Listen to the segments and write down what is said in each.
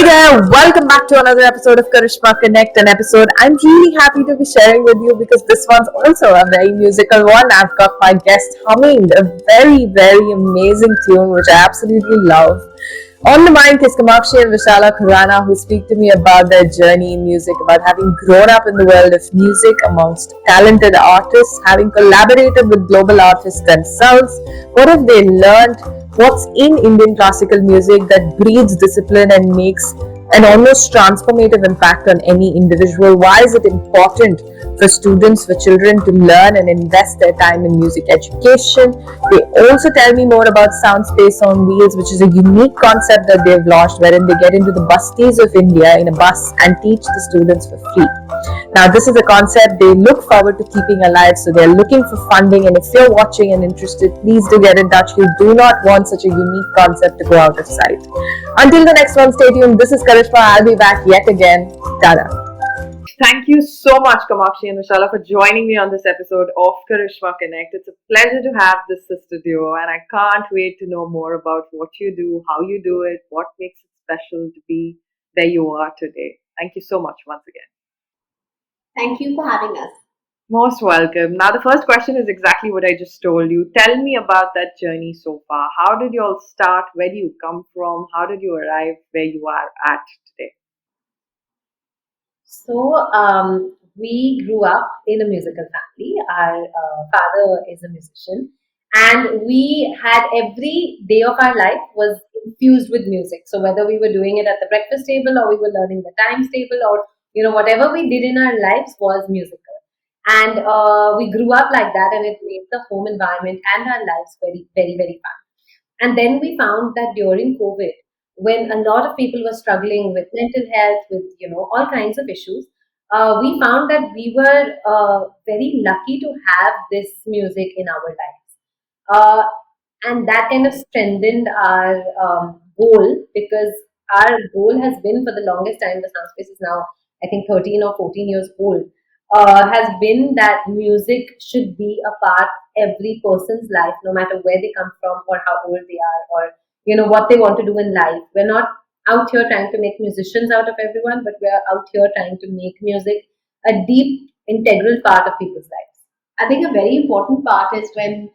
Hey there, welcome back to another episode of Karishma Connect, an episode I'm really happy to be sharing with you because this one's also a very musical one. I've got my guest humming a very amazing tune which I absolutely love. On the mic is Kamakshi and Vishala Khurana, who speak to me about their journey in music, about having grown up in the world of music amongst talented artists, having collaborated with global artists themselves. What have they learned? What's in Indian classical music that breeds discipline and makes an almost transformative impact on any individual? Why is it important for students, for children to learn and invest their time in music education? They also tell me more about Sound Space on Wheels, which is a unique concept that they've launched, wherein they get into the busties of India in a bus and teach the students for free. Now, this is a concept they look forward to keeping alive, so they're looking for funding. And if you're watching and interested, please do get in touch. You do not want such a unique concept to go out of sight. Until the next one, stay tuned. This is Karishma. I'll be back yet again. Tada. Thank you so much, Kamakshi and Vishala, for joining me on this episode of Karishma Connect. It's a pleasure to have this sister duo, and I can't wait to know more about what you do, how you do it, what makes it special to be where you are today. Thank you so much once again. Thank you for having us. Most welcome. Now, the first question is exactly what I just told you. Tell me about that journey so far. How did you all start? Where do you come from? How did you arrive where you are at today? We grew up in a musical family. Our father is a musician, and we had every day of our life was infused with music. So whether we were doing it at the breakfast table, or we were learning the times table, or whatever we did in our lives was musical. And we grew up like that, and it made the home environment and our lives very fun. And then we found that during COVID, when a lot of people were struggling with mental health, with all kinds of issues, we found that we were very lucky to have this music in our lives, uh, and that kind of strengthened our goal, because our goal has been for the longest time. The Sound Space is now, I think, 13 or 14 years old. Has been that music should be a part of every person's life, no matter where they come from or how old they are, or what they want to do in life. We're not out here trying to make musicians out of everyone, but we're out here trying to make music a deep, integral part of people's lives. I think a very important part is when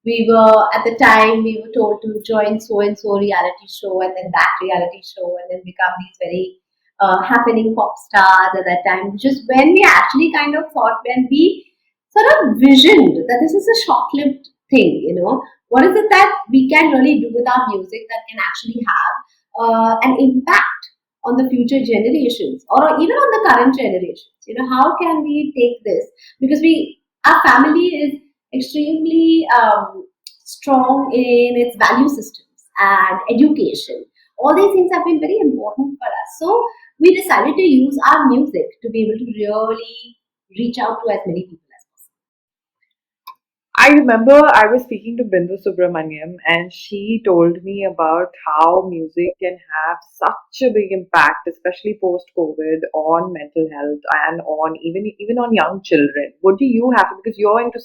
at the time we were told to join so and so reality show, and then that reality show, and then become these very happening pop stars at that time, which is when we actually kind of thought, when we sort of visioned that this is a short-lived thing. What is it that we can really do with our music that can actually have an impact on the future generations, or even on the current generations? How can we take this, because our family is extremely strong in its value systems and education. All these things have been very important for us. So we decided to use our music to be able to really reach out to as many people as possible. I remember I was speaking to Bindu Subramaniam, and she told me about how music can have such a big impact, especially post COVID, on mental health and on even on young children. What do you have, because you're into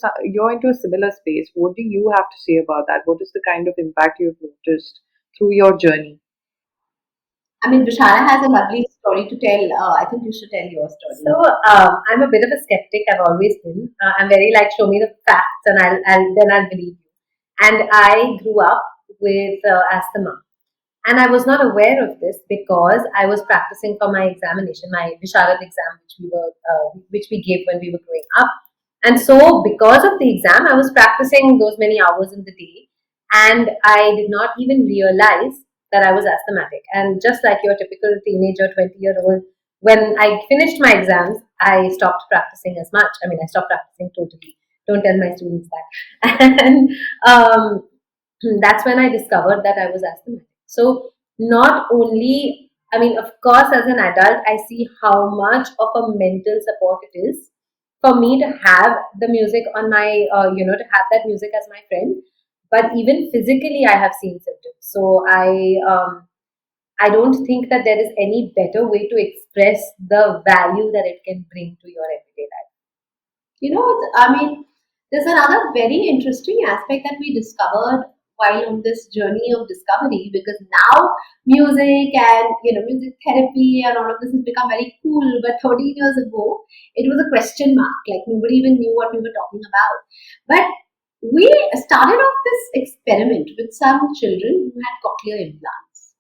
a similar space? What do you have to say about that? What is the kind of impact you've noticed through your journey? I mean, Vishara has a lovely story to tell. I think you should tell your story. I'm a bit of a skeptic. I've always been. I'm very like, show me the facts, and I'll believe you. And I grew up with asthma, and I was not aware of this because I was practicing for my examination, my Visharad exam, which we gave when we were growing up. And so, because of the exam, I was practicing those many hours in the day, and I did not even realize that I was asthmatic. And just like your typical teenager, 20-year-old, when I finished my exams, I stopped practicing as much. I mean, I stopped practicing totally. Don't tell my students that. And that's when I discovered that I was asthmatic. So, not only, I mean, of course, as an adult, I see how much of a mental support it is for me to have the music on my, to have that music as my friend. But even physically, I have seen symptoms. So I don't think that there is any better way to express the value that it can bring to your everyday life. I mean, there's another very interesting aspect that we discovered while on this journey of discovery, because now music and music therapy and all of this has become very cool. But 13 years ago, it was a question mark. Like nobody even knew what we were talking about. But we started off this experiment with some children who had cochlear implants.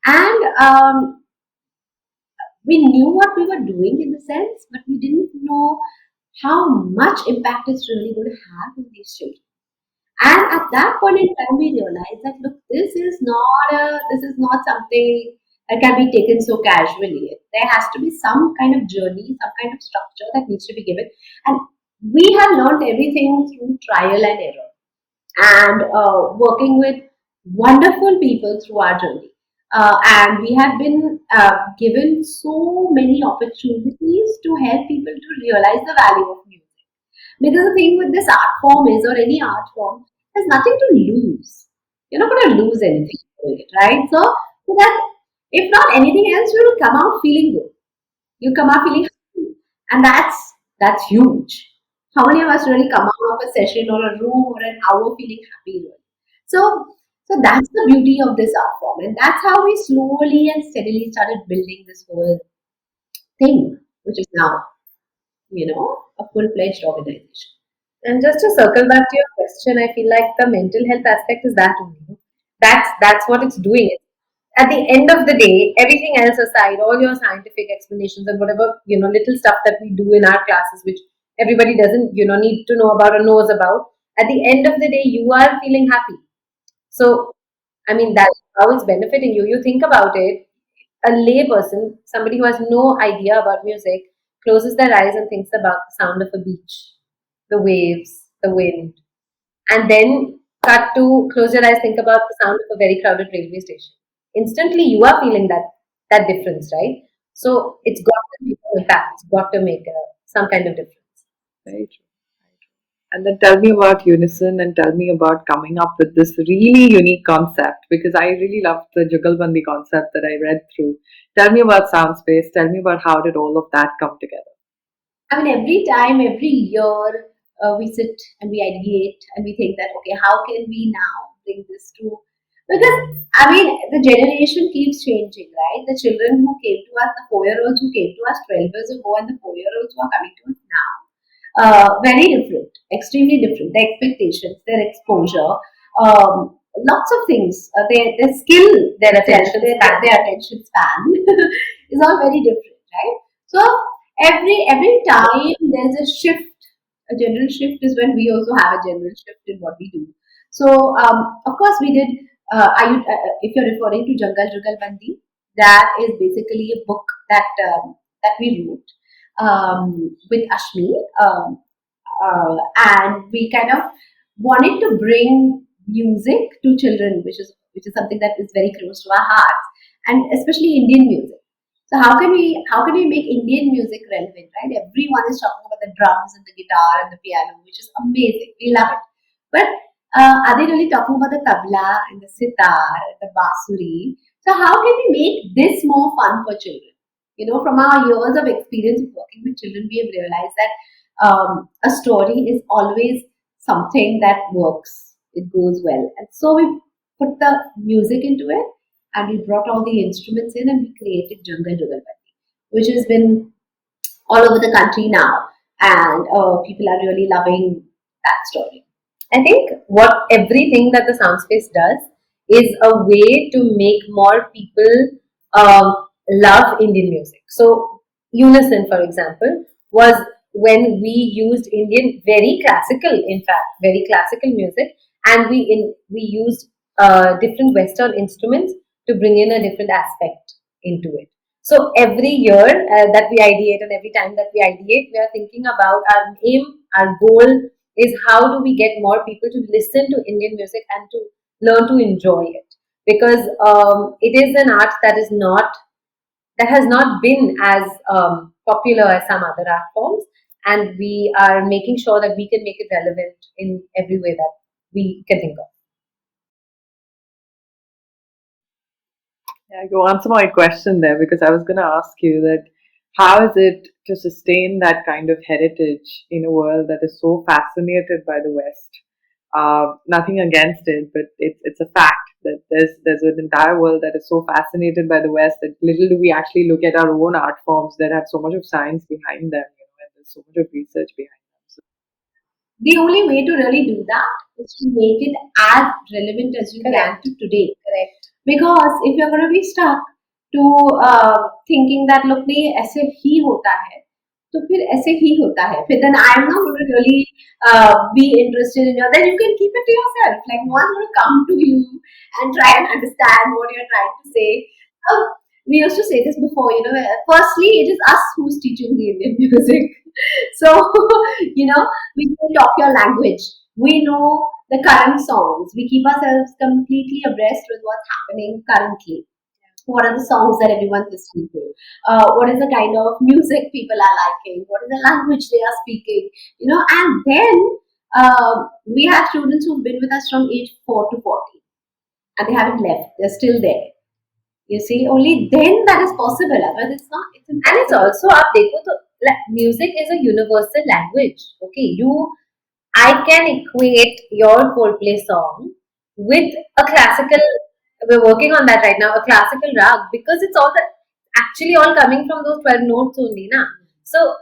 And we knew what we were doing in the sense, but we didn't know how much impact it's really going to have on these children. And at that point in time, we realized that look, this is not something that can be taken so casually. There has to be some kind of journey, some kind of structure that needs to be given. And we have learned everything through trial and error and working with wonderful people through our journey. And we have been given so many opportunities to help people to realize the value of music. Because the thing with this art form is, or any art form, there's nothing to lose. You're not going to lose anything doing it, right? So that if not anything else, you will come out feeling good. You come out feeling happy, and that's huge. How many of us really come out of a session or a room or an hour feeling happy? Really? So, so that's the beauty of this art form, and that's how we slowly and steadily started building this whole thing, which is now a full-fledged organization. And just to circle back to your question, I feel like the mental health aspect is that only. That's what it's doing. At the end of the day, everything else aside, all your scientific explanations and whatever little stuff that we do in our classes, which everybody doesn't need to know about or knows about. At the end of the day, you are feeling happy. So, I mean, that's how it's benefiting you. You think about it, a lay person, somebody who has no idea about music, closes their eyes and thinks about the sound of a beach, the waves, the wind, and then cut to close your eyes, think about the sound of a very crowded railway station. Instantly, you are feeling that difference, right? So it's got to make an impact. It's got to make some kind of difference. Very true. And then tell me about Unison and tell me about coming up with this really unique concept because I really loved the Jugalbandi concept that I read through. Tell me about Soundspace. Tell me about how did all of that come together. I mean, every time, every year, we sit and we ideate and we think that, okay, how can we now bring this to? Because, I mean, the generation keeps changing, right? The children who came to us, the 4-year-olds who came to us 12 years ago, and the 4-year-olds who are coming to us now, very different, extremely different. Their expectations, their exposure, lots of things, their skill, their attention span is all very different, right? So every time there's a shift, a general shift is when we also have a general shift in what we do. So of course we did. If you're referring to Jungle Jugal Bandi, that is basically a book that we wrote with Ashmi, and we kind of wanted to bring music to children, which is something that is very close to our hearts, and especially Indian music. So how can we make Indian music relevant, right? Everyone is talking about the drums and the guitar and the piano, which is amazing. We love it, but are they really talking about the tabla and the sitar and the basuri? So how can we make this more fun for children? From our years of experience of working with children, we have realized that a story is always something that works. It goes well, and so we put the music into it, and we brought all the instruments in, and we created Jungle Jugalbandi, which has been all over the country now, and people are really loving that story. I think what everything that the Soundspace does is a way to make more people love Indian music. So, Unison, for example, was when we used Indian, very classical, in fact, very classical music, and we used different Western instruments to bring in a different aspect into it. So every year that we ideate, and every time that we ideate, we are thinking about our aim, our goal is how do we get more people to listen to Indian music and to learn to enjoy it, because it is an art that has not been as popular as some other art forms, and we are making sure that we can make it relevant in every way that we can think of. Yeah, you answer my question there because I was going to ask you that how is it to sustain that kind of heritage in a world that is so fascinated by the West? Nothing against it, but it's a fact that there's an entire world that is so fascinated by the West that little do we actually look at our own art forms that have so much of science behind them, and there's so much of research behind them. So, The only way to really do that is to make it as relevant as you can to today. Correct. Because if you're going to be stuck to thinking that look नहीं ऐसे ही होता है तो फिर ऐसे ही होता है फिर then I'm not going to really be interested in your then you can keep it to yourself like no one's going to come to you and try and understand what you're trying to say. We used to say this before, firstly it is us who's teaching the Indian music. So, we can talk your language. We know the current songs. We keep ourselves completely abreast with what's happening currently. What are the songs that everyone's listening to? What is the kind of music people are liking? What is the language they are speaking? And then we have students who've been with us from age 4 to 40 and they haven't left. They're still there. You see, only then that is possible. Otherwise, it's not. It's And it's also up. देखो तो music is a universal language. Okay, I can equate your Coldplay song with a classical. We're working on that right now. A classical rag because it's all actually all coming from those 12 notes only, na. So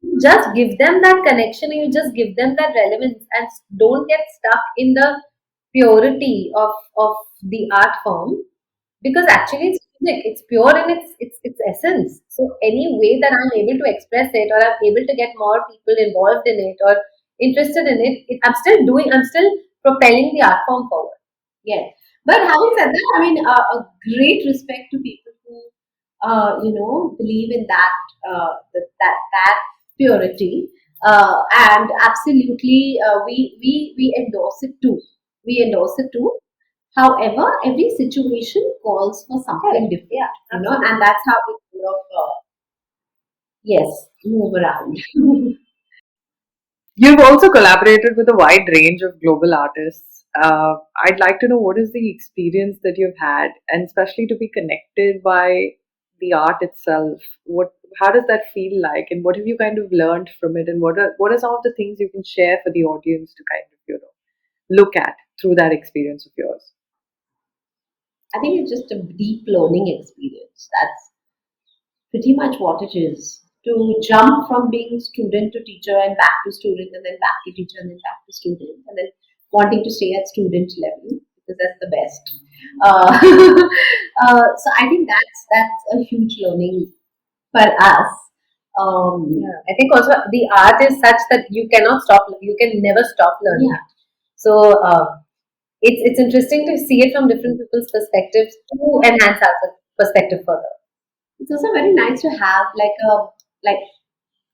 you just give them that connection. You just give them that relevance, and don't get stuck in the purity of the art form because actually it's music. It's pure in its essence. So any way that I'm able to express it or I'm able to get more people involved in it or interested in I'm still propelling the art form forward. Yes. But having said that, I mean, a great respect to people who, believe in that purity, and absolutely, we endorse it too. We endorse it too. However, every situation calls for something Correct. different, Yeah, and that's how we sort of, yes, move around. you've also collaborated with a wide range of global artists. I'd like to know what is the experience that you've had, and especially to be connected by the art itself. How does that feel like, and what have you kind of learned from it, and what are some of the things you can share for the audience to kind of look at through that experience of yours? I think it's just a deep learning experience. That's pretty much what it is. To jump from being student to teacher and back to student and then back to teacher and then back to student and then wanting to stay at student level because that's the best. So I think that's a huge learning for us. Yeah, I think also the art is such that you cannot stop. You can never stop learning. Yeah. So it's interesting to see it from different people's perspectives to enhance our perspective further. It's also very nice to have like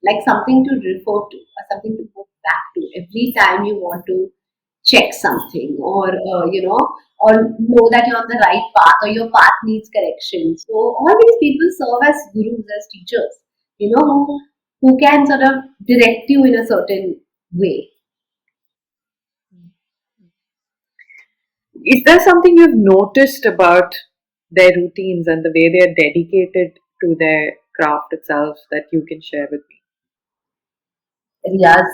like something to refer to or something to go back to every time you want to check something or or know that you're on the right path or your path needs correction. So all these people serve as gurus, as teachers, who can sort of direct you in a certain way. Is there something you've noticed about their routines and the way they are dedicated to their craft itself that you can share with me? Riyaz,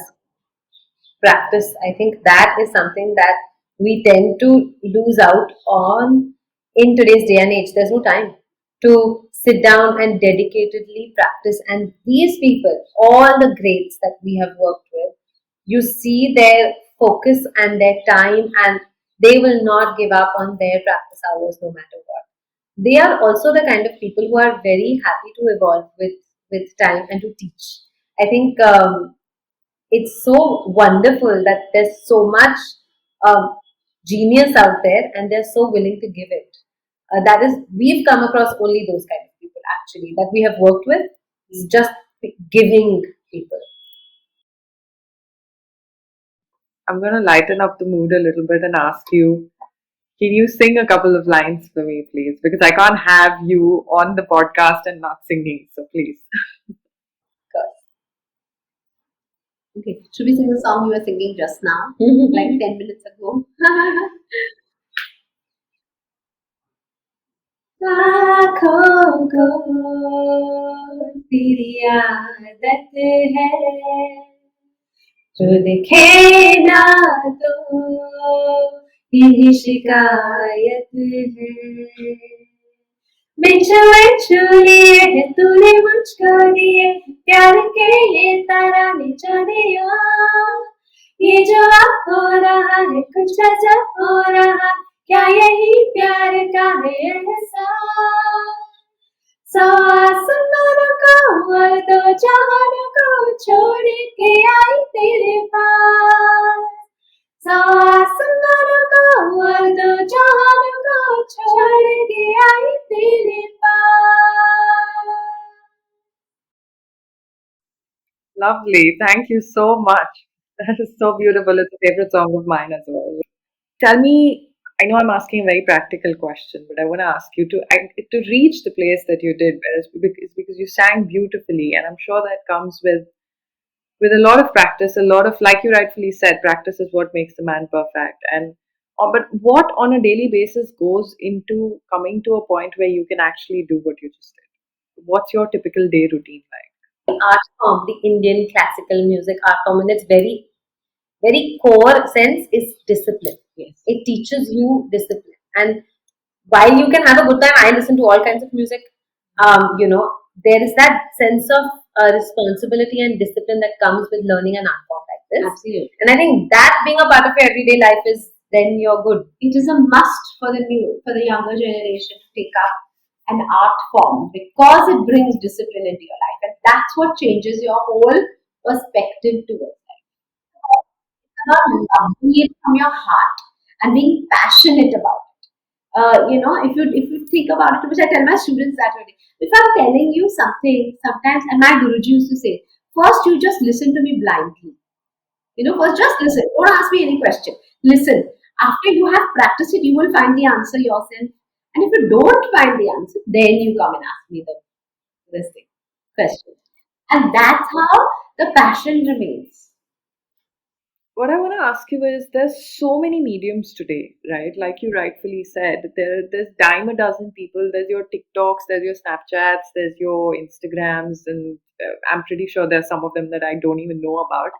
practice. I think that is something that we tend to lose out on in today's day and age. There's no time to sit down and dedicatedly practice. And these people, all the greats that we have worked with, you see their focus and their time, and they will not give up on their practice hours no matter what. They are also the kind of people who are very happy to evolve with time and to teach. I think it's so wonderful that there's so much um, genius out there and they're so willing to give it. That is, we've come across only those kind of people actually that we have worked with. It's just giving people. I'm going to lighten up the mood a little bit and ask you, can you sing a couple of lines for me, please? Because I can't have you on the podcast and not singing, so please. Okay, should we sing the song we were singing just now, like 10 minutes ago? आँखों को तेरी आदत है जो दिखे ना तो यही शिकायत है बिच्छू बिच्छू लिए है तूने मुझको दिए प्यार के ये तराने जा दिया ये जो अब हो रहा है कुछ अजब हो रहा क्या यही प्यार का है एहसास सौ आसमानों को और दो जहानों को छोड़ के आई तेरे पास सौ आसमानों को और दो जहानों को छोड़ के आई तेरे पास Lovely. Thank you so much. That is so beautiful. It's a favorite song of mine as well. Tell me, I know I'm asking a very practical question, but I want to ask you to reach the place that you did, because you sang beautifully, and I'm sure that comes with a lot of practice, a lot of, like you rightfully said, practice is what makes the man perfect. And but what on a daily basis goes into coming to a point where you can actually do what you just did? What's your typical day routine like? art form, the Indian classical music art form, in its very core sense is discipline. Yes. It teaches you discipline. And while you can have a good time, I listen to all kinds of music. There is that sense of responsibility and discipline that comes with learning an art form like this. Absolutely. And I think that being a part of your everyday life is then you're good. It is a must for the younger generation to take up an art form because it brings discipline into your life, and that's what changes your whole perspective towards life. It's about loving it from your heart and being passionate about it. If you think about it, which I tell my students that way, if I'm telling you something sometimes, and my Guruji used to say, first you just listen to me blindly. First just listen. Don't ask me any question. Listen. After you have practiced it, you will find the answer yourself. And if you don't find the answer, then you come and ask me this thing, question. And that's how the passion remains. What I want to ask you is, there's so many mediums today, right? Like you rightfully said, there's dime a dozen people. There's your TikToks, there's your Snapchats, there's your Instagrams, and I'm pretty sure there's some of them that I don't even know about.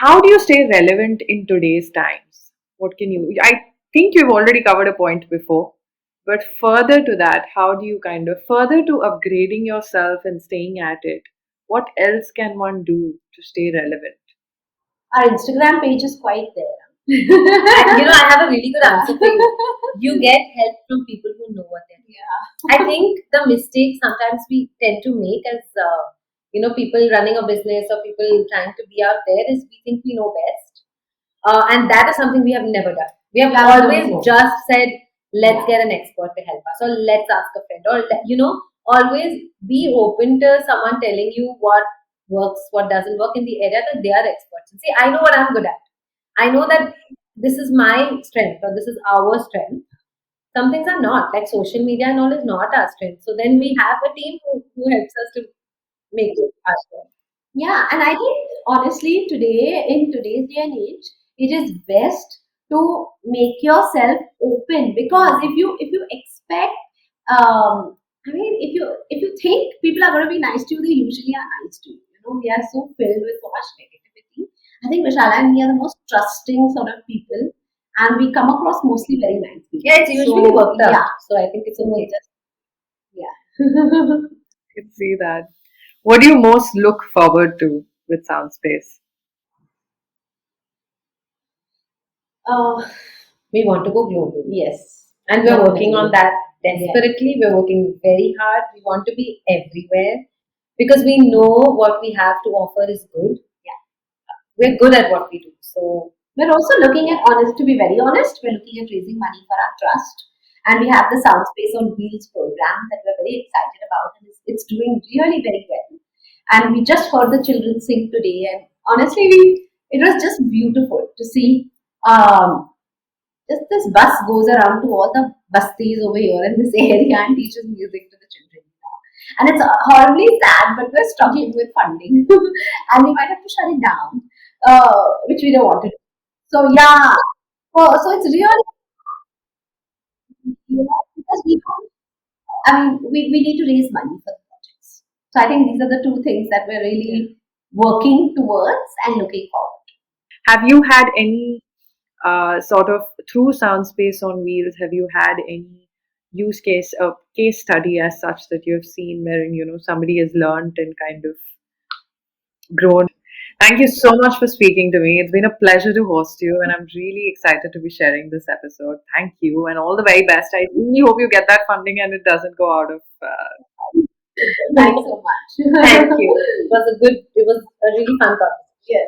How do you stay relevant in today's times? What can you? I think you've already covered a point before, but further to that, how do you kind of further to upgrading yourself and staying at it? What else can one do to stay relevant? Our Instagram page is quite there. And I have a really good answer for you. You get help from people who know what they're doing. Yeah. I think the mistake sometimes we tend to make as people running a business or people trying to be out there is we think we know best, and that is something we have never done. We have Yeah, always no. just said, "Let's Yeah. get an expert to help us," or "Let's ask a friend," or always be open to someone telling you what works, what doesn't work in the area that they are experts. And see, I know what I'm good at. I know that this is my strength or this is our strength. Some things are not, like social media and all is not our strength. So then we have a team who helps us to make it our strength. Yeah, and I think honestly, in today's day and age, it is best to make yourself open because if you expect, if you think people are going to be nice to you, they usually are nice to you. We are so filled with so much negativity. I think Vishala and me are the most trusting sort of people, and we come across mostly very nice people. Yeah, it's usually So, worked out. yeah, So I think it's okay. just yeah. I can see that. What do you most look forward to with Soundspace? uh, We want to go global. yes, And we're working definitely. on that desperately. We're working very hard. We want to be everywhere because we know what we have to offer is good. Yeah. We're good at what we do. So We're also looking at, honest, to be very honest, we're looking at raising money for our trust. And we have the Soundspace on Wheels program that we're very excited about. And it's doing really very well. And we just heard the children sing today. And honestly, it was just beautiful to see. Just this bus goes around to all the busties over here in this area and teaches music to the children. And it's horribly sad, but we're struggling with funding. And we might have to shut it down, which we don't want to do. So yeah, so it's really, because we don't, we need to raise money for the projects. So I think these are the two things that we're really working towards and looking forward. Have you had any sort of through Sound Space on Wheels? Have you had any use case, a case study as such that you have seen wherein somebody has learned and kind of grown? Thank you so much for speaking to me. It's been a pleasure to host you, and I'm really excited to be sharing this episode. Thank you, and all the very best. I really hope you get that funding and it doesn't go out of. Thanks so much. Thank you. It was a really fun conversation. Yes.